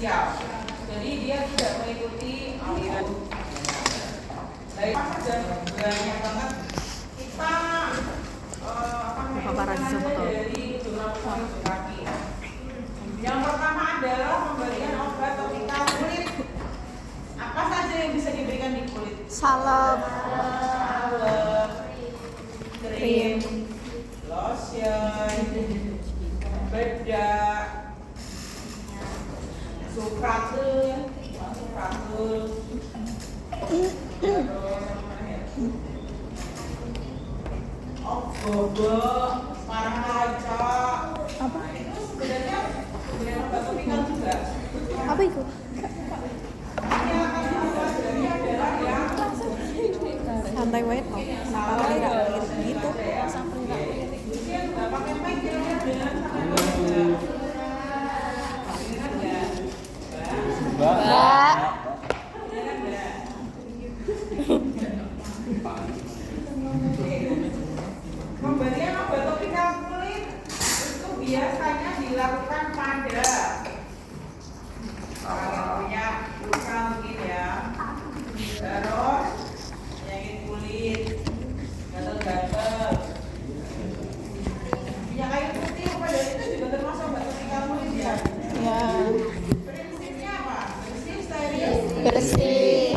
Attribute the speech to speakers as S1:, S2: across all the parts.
S1: potensial. Jadi dia tidak mengikuti aliran. Baik, banyak banget kita dari jurnal kaki. Yang pertama adalah pemberian obat topikal kulit. Apa saja yang bisa diberikan di kulit?
S2: Salep,
S1: krim, lotion, bedak, supratul, bobo, parang kaca.
S2: apa?
S1: Itu sebenarnya pemberian obat topikal juga.
S2: Apa itu? Santai banget kok. Kenapa kali nggak gitu? Mbak.
S1: Pemberian obat topikal kulit itu biasanya dilakukan pada orang yang punya luka mungkin ya, terus penyakit kulit, gatal-gatal, minyak kayu putih, apa dari itu juga termasuk obat topikal kulit ya.
S2: Ya.
S1: Prinsipnya apa? Bersih, steril,
S2: Bersih.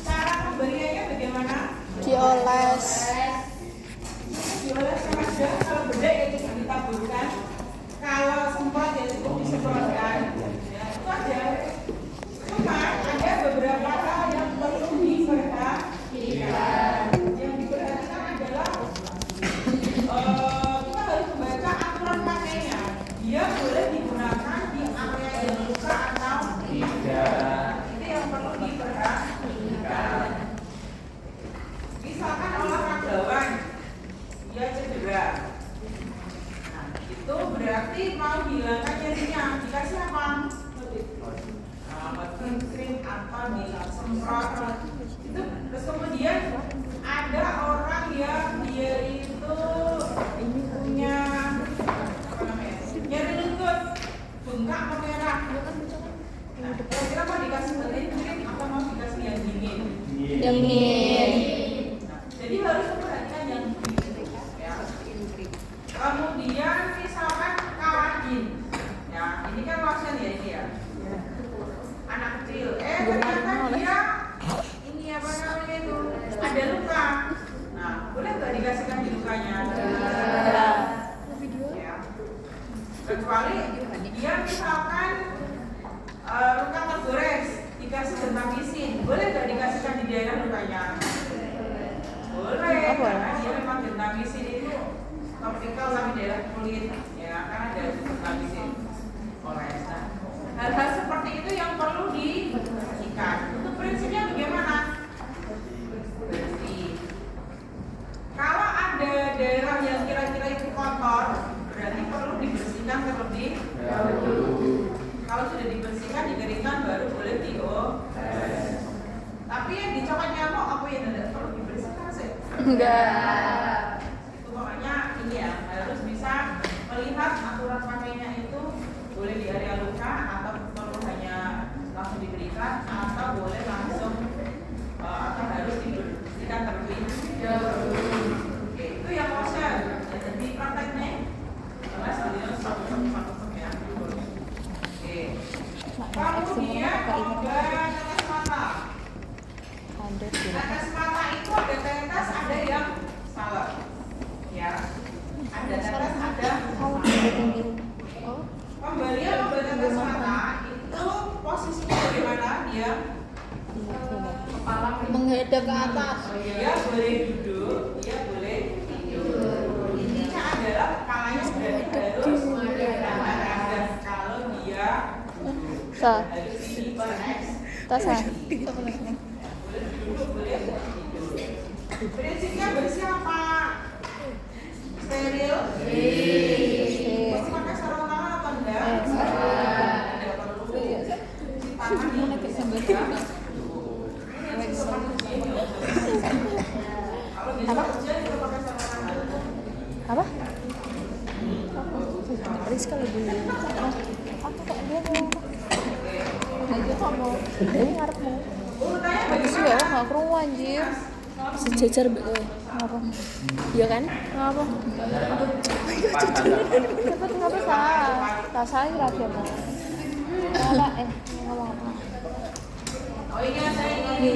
S1: cara pemberiannya bagaimana?
S2: Dioles.
S1: Dioles saja, kalau bedak ya cuma ditaburkan, kalau semprot ya cukup disemprotkan, ya itu aja. Cuma ada beberapa hal yang perlu diperhatikan. Yang diperhatikan adalah kita harus membaca aturan pakainya. Dia boleh digunakan di area yang luka atau tidak. Itu yang perlu diperhatikan. Misalkan olahragawan, dia cedera. Nah, itu berarti mau hilangkan nyerinya. Dikasih apa? Krim atau disemprot. Itu terus kemudian ada orang yang dia itu punya apa namanya? Nyeri lutut, bengkak merah. Nah, kira-kira mau dikasih krim atau mau dikasih yang dingin?
S2: Dingin.
S1: Jadi harus memperhatikan yang dingin ya. Kemudian misalkan kawajin, ya ini kan lotion ya ini ya. Anak kecil, ternyata dia ini apa namanya itu ada luka. Nah, boleh nggak dikasihkan di lukanya? Ya. Kecuali dia misalkan luka tergores, dikasih gentamisin, boleh nggak dikasihkan di daerah lukanya? Boleh, karena dia memang gentamisin itu topikal sampai daerah kulit, ya kan ada gentamisin olesan. Hal-hal seperti itu yang perlu diperhatikan. Untuk prinsipnya bagaimana? Bersih. Kalau ada daerah yang kira-kira itu kotor, berarti perlu dibersihkan terlebih dahulu. Kalau sudah dibersihkan, dikeringkan, baru boleh dioles. Tapi yang dicopot nyamuk apa yang tidak perlu dibersihkan sih?
S2: Enggak.
S1: Itu makanya ini ya harus bisa melihat aturan pakainya itu boleh di area luka atau perlu hanya langsung diberikan atau boleh langsung atau harus dibersihkan terlebih dahulu. Oke, itu yang lotion. Jadi prakteknya beliau satu ya. Oke. Kemudian obat tetes mata. Tetes mata itu ada tetes, ada yang salep. Ya. Ada tetes, ada pemberian obat tetes mata itu posisinya bagaimana? Dia kepala
S2: Menghadap ke atas.
S1: dia boleh duduk, dia boleh tidur. Intinya adalah kepalanya berada harus menghadap kalau dia
S2: Sa.
S1: harus ini berekspresi.
S2: Tasa.
S1: Boleh duduk, boleh tidur. Prinsipnya bersih apa? Steril? Mesti pakai sarung tangan atau enggak? Tidak perlu. Cuci tangan yang bersih juga. Kalau bisa kerja juga pakai sarung tangan.
S2: Apa? Rizka lebih Aku kok dia mau. Nah, itu kamu. Ini ngarepmu. Habis ya, nggak keruan anjir.
S3: Sejajar mbek kowe.
S2: Ngapa?
S3: Iya kan?
S2: Ngapa? Cepet ngapa salah? Tak salah ini rapi apa? Ngomong apa?
S1: Oh iya saya ini.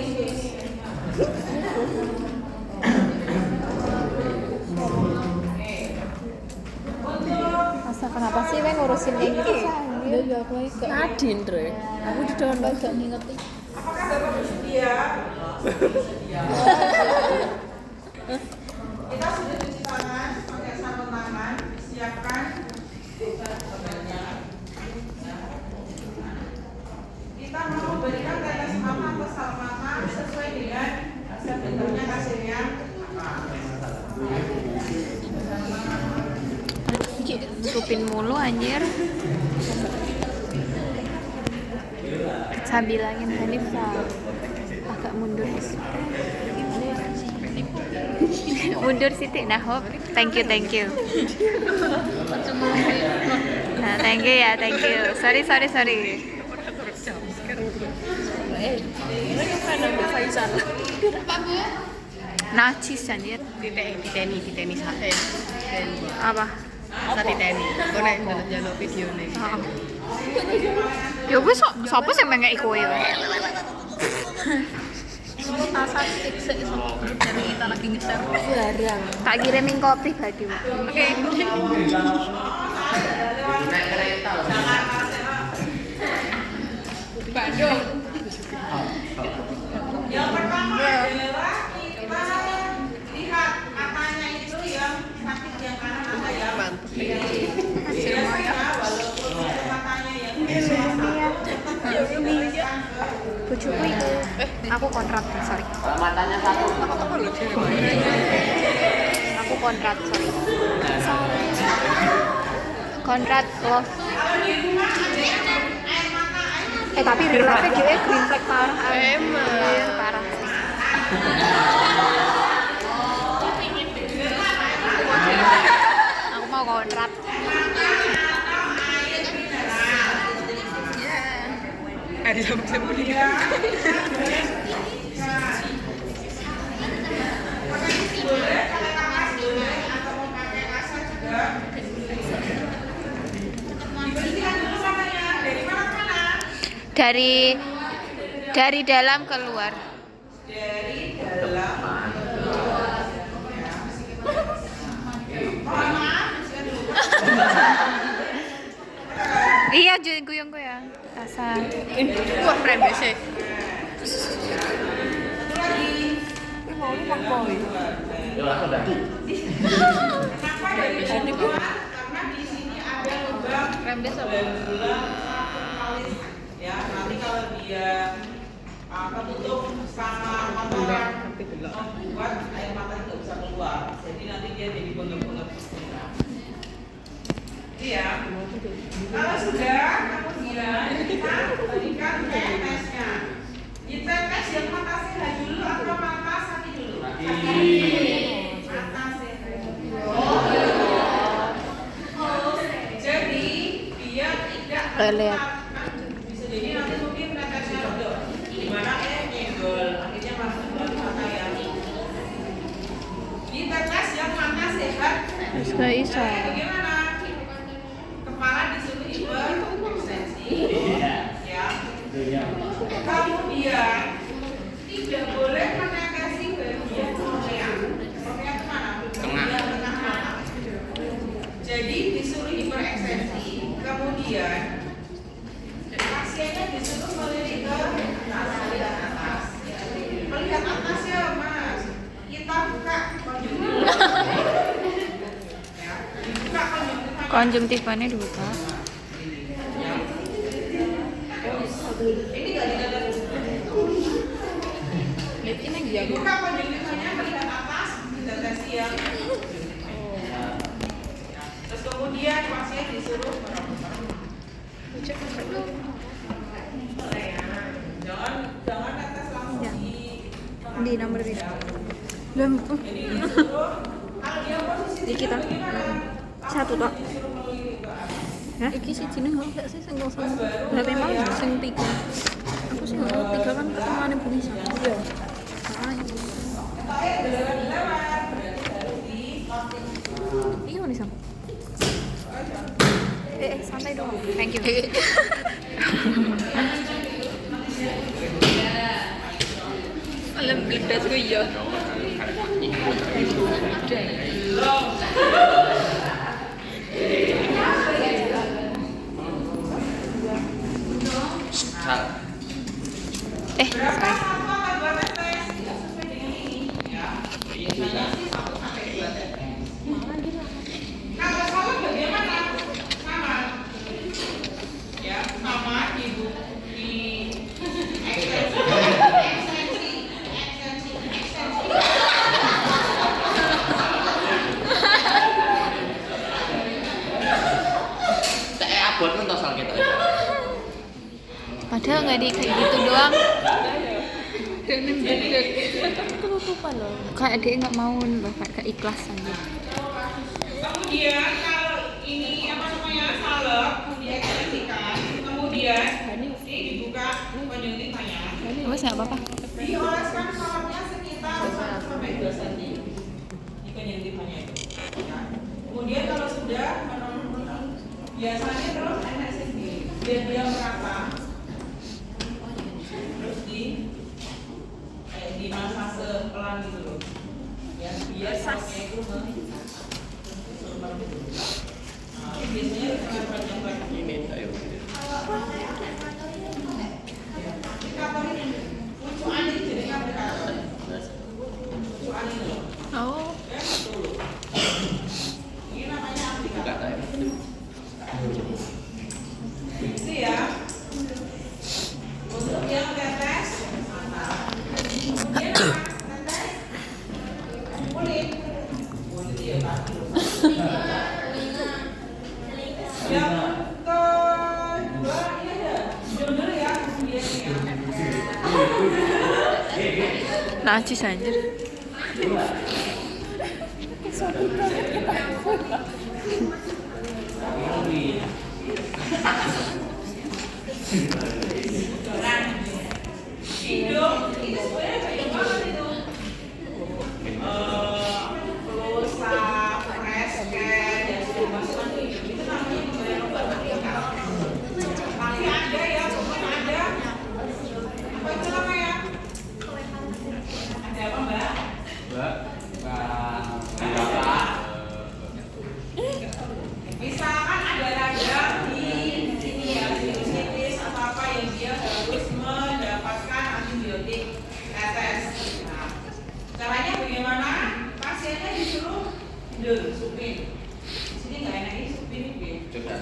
S2: Masa kenapa sih we ngurusin kayak gitu sih?
S3: Iya ya aku iki Nadine, Dre. Aku di dalam gak ngerti.
S1: Apakah Bapak bersedia? Kita sudah cuci tangan pakai sabun tangan, siapkan obatnya. Kita mau memberikan tetes mata atau sal mata sesuai dengan sebenarnya hasilnya apa.
S2: Tutupin mulu anjir. Sambil langin Hanif agak mundur. Mundur Siti. Nah, hop. Thank you. Nah, thank you ya, thank you. Sorry. Najis anjir.
S3: Diteni sate.
S2: Apa?
S3: Sate teni. Kok nek njaluk videone.
S2: Heeh. Ya wis sapa sing mengeki kowe wae.
S3: Asal sik dari kita lagi ngeser barang.
S2: Tak kirimin kopi pribadi.
S3: Oke. Bandung.
S1: Yang pertama adalah kita lihat matanya itu yang sakit yang kanan apa ya? Biasanya walaupun matanya yang
S2: Bojoku itu. Aku kontrak, sorry.
S4: Matanya satu.
S2: Aku kontrak, sorry. Kontrak love. Tapi real life dia green flag parah. Emang parah sih. Aku mau kontrak.
S3: Ada sabun
S2: Dari dalam keluar.
S1: dari dalam mohon maaf
S2: Iya, guyong ya. Rasa.
S3: Wah, rembes e.
S4: Ya langsung tadi.
S1: kenapa dari keluar karena di sini ada lubang
S3: Rembes apa?
S1: ya nanti kalau dia ketutup sama kotoran membuat air mata itu bisa keluar jadi nanti dia jadi bengep-bengep iya kalau sudah kemudian kita berikan tesnya ditetes yang mata sehat dulu atau mata sakit dulu mata sehat jadi dia tidak
S2: Lihat.
S1: bisa jadi nanti mungkin tetesnya rodok gimana nyenggol akhirnya masuk ke mata yang ditetes yang mata sehat
S2: Terus gak iso.
S1: bagaimana kepala disuruh hiperekstensi ya kemudian tidak boleh menetesi bagian kornea kornea kemana? Tengah mata jadi disuruh hiperekstensi kemudian pasiennya disuruh melirik ke atas melihat atas ya mas kita buka konjungtif ya dibuka konjungtifnya
S2: Konjungtifannya dibuka.
S1: ini nggak dilihat
S3: Ini dia
S1: dibuka konjungtifnya melihat atas dideteksi ya terus kemudian pasien disuruh jangan tetes langsung
S2: Di nomor ini. Belum.
S1: disuruh kalau dia posisi
S2: Di kita. Satu tok.
S1: disuruh melirik ke atas
S2: Hah?
S3: Iki sih jeneng kok gak sih sing kosong.
S2: Lah memang
S3: Sing 3. Aku sih nggak 3 kan kemana pun bisa.
S2: iya.
S3: Iya nih sam.
S2: Santai dong. Thank you.
S3: Alam gede tuh ya.
S1: Kalau salah bagaimana? Sama. Ya, sama di
S4: abot kan tosal kita.
S3: Padahal nggak di kayak gitu doang.
S2: Aku lupa loh.
S3: Kayak dia nggak mau loh, kayak gak ikhlas aja.
S1: Kemudian kalau ini apa namanya salep, diekspresikan. Kemudian ini dibuka penyuntikannya.
S3: Wes nggak apa-apa.
S1: Dioleskan salepnya sekitar 1 sampai 2 cm di penyuntikannya itu. Ya. Kemudian kalau sudah biasanya terus enak sendiri biar dia merata. Terus di masase pelan gitu loh. Ya, biar salepnya itu biasanya panjang-panjang
S4: Ini ayo.
S3: Oh.
S4: Buka aja.
S1: Itu ya. Untuk yang tetes, kulit. Ya, yang kedua ini ada judul ya, kemudian ya.
S3: Najis anjir.
S1: Hidung itu sebenarnya banyak banget itu. Pulsa, resken, dan dimasukkan ke hidung itu namanya pemberian obat vertikal. Tapi ada ya, pokoknya ada. Apa itu namanya? Ada apa Mbak? Misalkan ada radang di sini ya, sinusitis atau apa yang dia harus mendapatkan antibiotik tetes. Nah, caranya bagaimana? Pasiennya disuruh tidur, supin. Di sini nggak enak ini supin ini.
S4: Coba.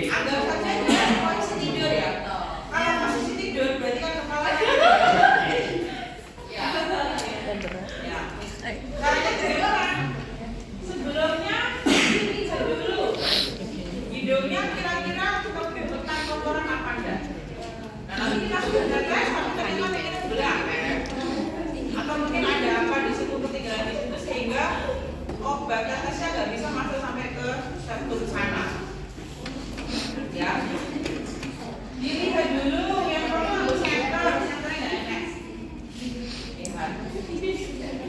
S1: Anggap saja dia posisi tidur ya. Kalau posisi tidur berarti kan kepalanya. Ya. Ya. Caranya bagaimana? Sebelumnya dicek dulu. Hidungnya kira-kira kebetulan kotoran apa enggak? Nah, nanti kita sudah tetes, tapi ternyata pengen sebelah. Atau mungkin ada apa di situ ketinggalan di situ sehingga obat tetesnya nggak bisa masuk sampai ke septum sana. Ya. Dilihat dulu yang perlu senternya nggak enak. Lihat.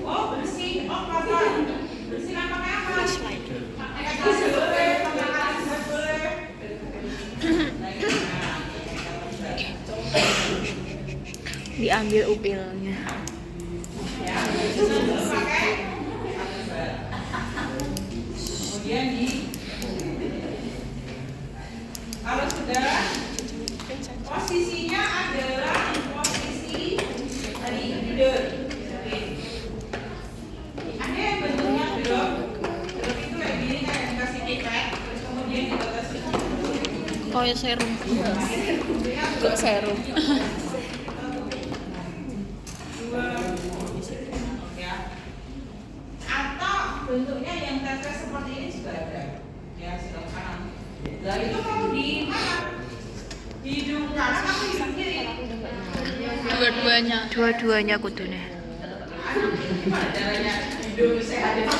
S1: Oh bersih, oh kotor. Bersihkan pakai apa? Pakai kasur boleh, pakai alas boleh.
S3: Diambil upilnya.
S1: Ya, pakai. Kemudian kalau sudah posisinya adalah posisi dari tidur. Ada yang bentuknya drop itu kayak gini kayak dikasih pipet, terus kemudian dibatasi.
S3: Kayak serum.
S2: Kok serum?
S1: Ya. Atau bentuknya yang tetes seperti ini juga ada. Ya, sebelah kanan. Nah, itu mau di mana? Di hidung kanan atau hidung kiri?
S3: Dua-duanya. Dua-duanya kudune.
S1: Gimana caranya hidung sehat itu?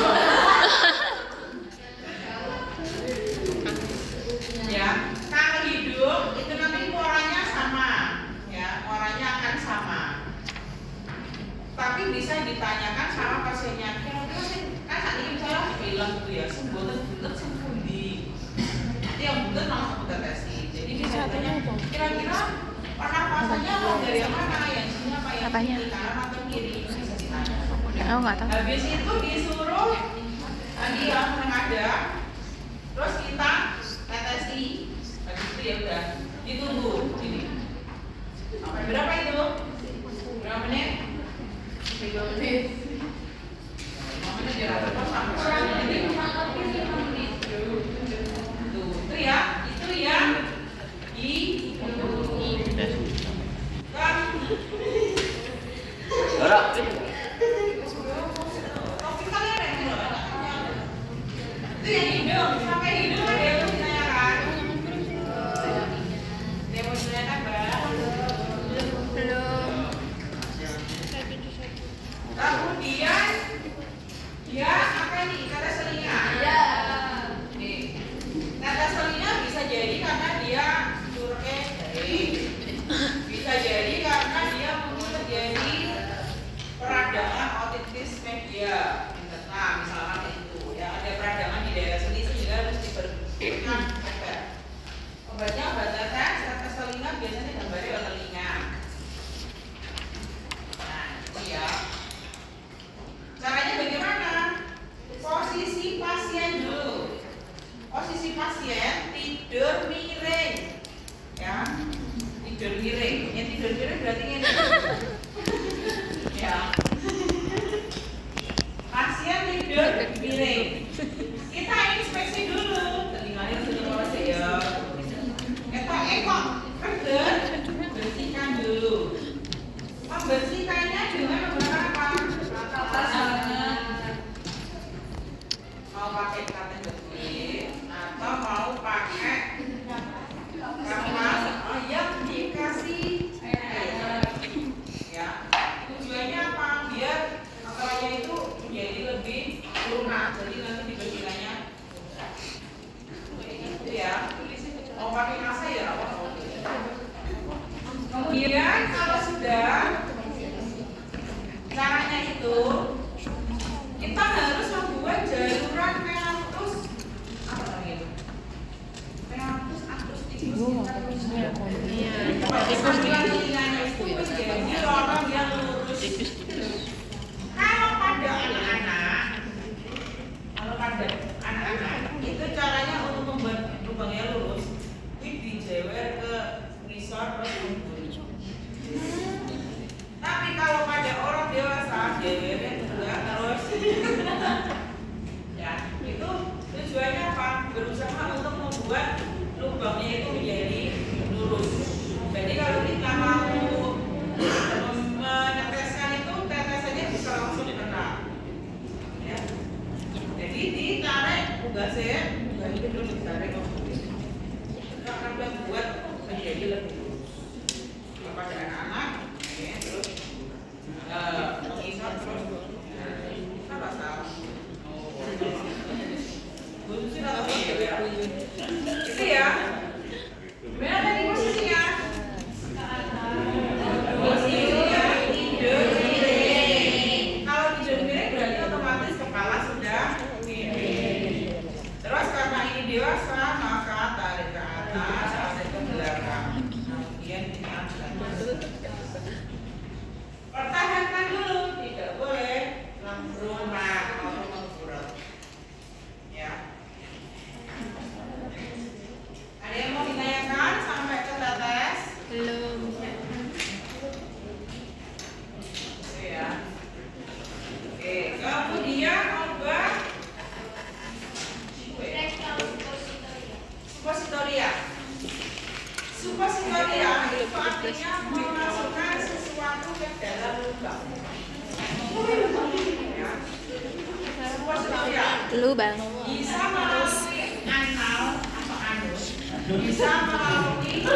S1: bulat sing pundi. Nanti yang bulat langsung kita tesin. Jadi misalnya kira-kira pernapasannya mau dari yang mana? Yang sini apa yang kiri, kanan atau kiri? Bisa ditanya.
S2: Aku nggak tahu.
S1: Habis itu disuruh tadi yang menghadap, terus kita tetesi. Habis itu ya udah ditunggu ini. Sampai berapa itu? Berapa menit? 3 menit. 5 menit ya rata sampai ini. Tuh, itu ya kan
S4: Ora.
S1: topik kalian ada yang itu yang hidup sampai hidup ada yang mau ditanyakan. Dia mau ditanyakan Mbak?
S3: Belum.
S1: Kemudian dia apa nih kata selinga? Iya. Nih, kata selinga bisa jadi karena dia surke dari, bisa jadi karena dia mungkin terjadi peradangan otitis media. Nah, misalkan itu ya ada peradangan di daerah sini sehingga harus diberikan obat. Obatnya obat tetes, kata selinga biasanya gambarnya obat telinga. Nah, itu ya. Caranya bagaimana? Posisi pasien dulu. Posisi pasien tidur miring. Ya. Tidur miring. Yang tidur miring berarti ini. Ya. Pasien tidur miring. Kita inspeksi dulu. Telinganya sudah aja ya. Kita ekor kerja bersihkan dulu. Membersihkannya dengan menggunakan apa? Mau pakai katen bersih atau mau pakai kamar yang dikasih air. Ya, tujuannya apa? Biar masalahnya itu menjadi lebih lunak, jadi nanti dibersihkannya mudah. Itu ya. Mau pakai kasa ya apa? Kemudian kalau sudah caranya itu kita harus membuat jaluran meatus apa namanya itu? Meatus akustik.
S3: Iya.
S1: Saluran telinganya itu menjadi lorong yang lurus. Kalau pada anak-anak itu caranya untuk membuat lubangnya lurus, itu dijewer ke risor terus memburu. Tapi kalau pada orang dewasa jewernya juga terus. Ya, itu tujuannya apa? Berusaha untuk membuat lubangnya itu menjadi lurus. Jadi kalau kita mau meneteskan itu, tetesannya bisa langsung kena. Ya. Jadi ditarik gasnya, itu terus ditarik. Itu akan membuat menjadi lebih lurus. Pada anak-anak, ya, terus mengisap terus. Apa salah? Itu ya. Gimana tadi posisinya? Posisinya tidur miring. Kalau tidur miring berarti otomatis kepala sudah miring. Terus karena ini dewasa, maka tarik ke atas, tarik ke belakang. Kemudian kita angkat. Pertahankan dulu, tidak boleh rumah atau mengkurang. Ya. Ada yang mau ditanyakan sampai ke tetes?
S3: Belum.
S1: Ya. Oke, kemudian obat suppositoria. Suppositoria itu artinya memasukkan sesuatu ke dalam lubang. Ya. Suppositoria
S2: Lubang.
S1: bisa melalui anal atau anus, bisa melalui